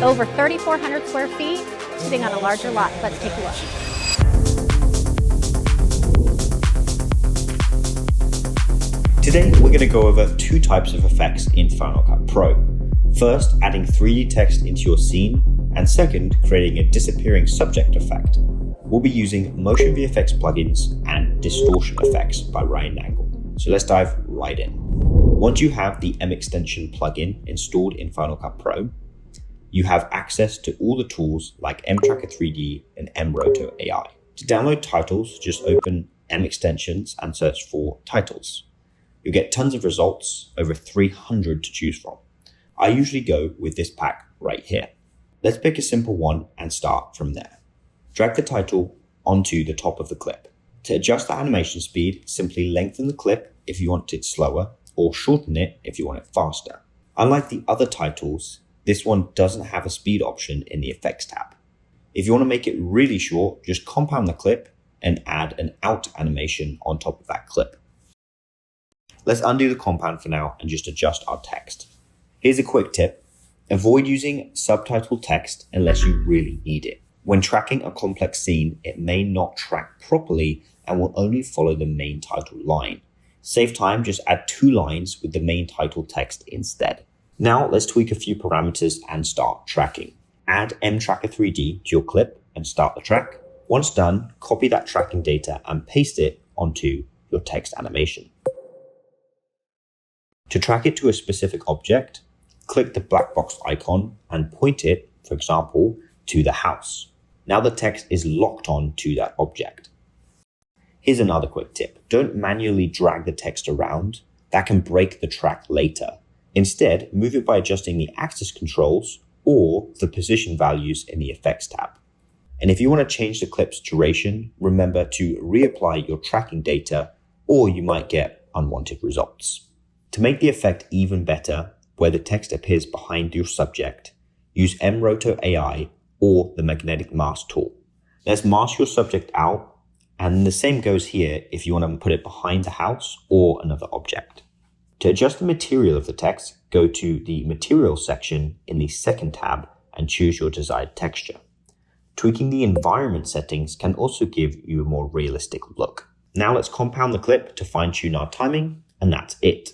Over 3,400 square feet, sitting on a larger lot. Let's take a look. Today, we're going to go over two types of effects in Final Cut Pro. First, adding 3D text into your scene, and second, creating a disappearing subject effect. We'll be using Motion VFX plugins and Distortion effects by Ryan Nagle. So let's dive right in. Once you have the M extension plugin installed in Final Cut Pro, you have access to all the tools like mTracker 3D and M Roto AI. To download titles, just open M extensions and search for titles. You'll get tons of results, over 300 to choose from. I usually go with this pack right here. Let's pick a simple one and start from there. Drag the title onto the top of the clip. To adjust the animation speed, simply lengthen the clip if you want it slower, or shorten it if you want it faster. Unlike the other titles, this one doesn't have a speed option in the effects tab. If you want to make it really short, just compound the clip and add an out animation on top of that clip. Let's undo the compound for now and just adjust our text. Here's a quick tip. Avoid using subtitled text unless you really need it. When tracking a complex scene, it may not track properly and will only follow the main title line. Save time, just add 2 lines with the main title text instead. Now let's tweak a few parameters and start tracking. Add mTracker 3D to your clip and start the track. Once done, copy that tracking data and paste it onto your text animation. To track it to a specific object, click the black box icon and point it, for example, to the house. Now the text is locked on to that object. Here's another quick tip. Don't manually drag the text around. That can break the track later. Instead, move it by adjusting the axis controls or the position values in the effects tab. And if you want to change the clip's duration, remember to reapply your tracking data or you might get unwanted results. To make the effect even better, where the text appears behind your subject, use M Roto AI or the magnetic mask tool. Let's mask your subject out, and the same goes here if you want to put it behind the house or another object. To adjust the material of the text, go to the Materials section in the second tab and choose your desired texture. Tweaking the environment settings can also give you a more realistic look. Now let's compound the clip to fine-tune our timing, and that's it.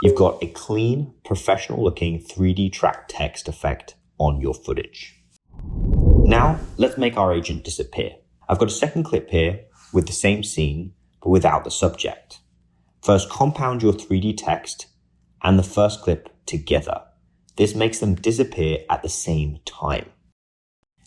You've got a clean, professional-looking 3D track text effect on your footage. Now let's make our agent disappear. I've got a second clip here with the same scene, but without the subject. First, compound your 3D text and the first clip together. This makes them disappear at the same time.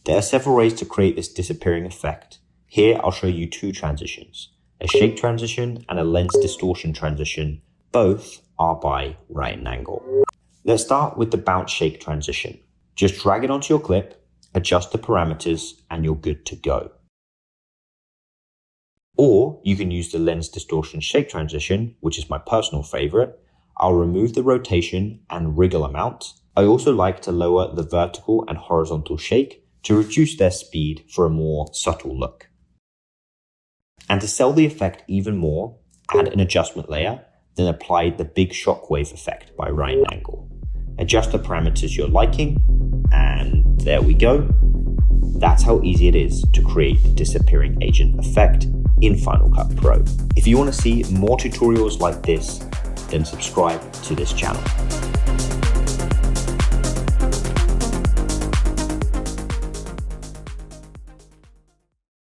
There are several ways to create this disappearing effect. Here, I'll show you 2 transitions, a shake transition and a lens distortion transition. Both are by Ryan Nagle. Let's start with the bounce shake transition. Just drag it onto your clip, adjust the parameters, and you're good to go. Or you can use the lens distortion shake transition, which is my personal favorite. I'll remove the rotation and wriggle amount. I also like to lower the vertical and horizontal shake to reduce their speed for a more subtle look. And to sell the effect even more, add an adjustment layer, then apply the big shockwave effect by Ryan Nagle. Adjust the parameters you're liking, and there we go. That's how easy it is to create a disappearing agent effect in Final Cut Pro. If you want to see more tutorials like this, then subscribe to this channel.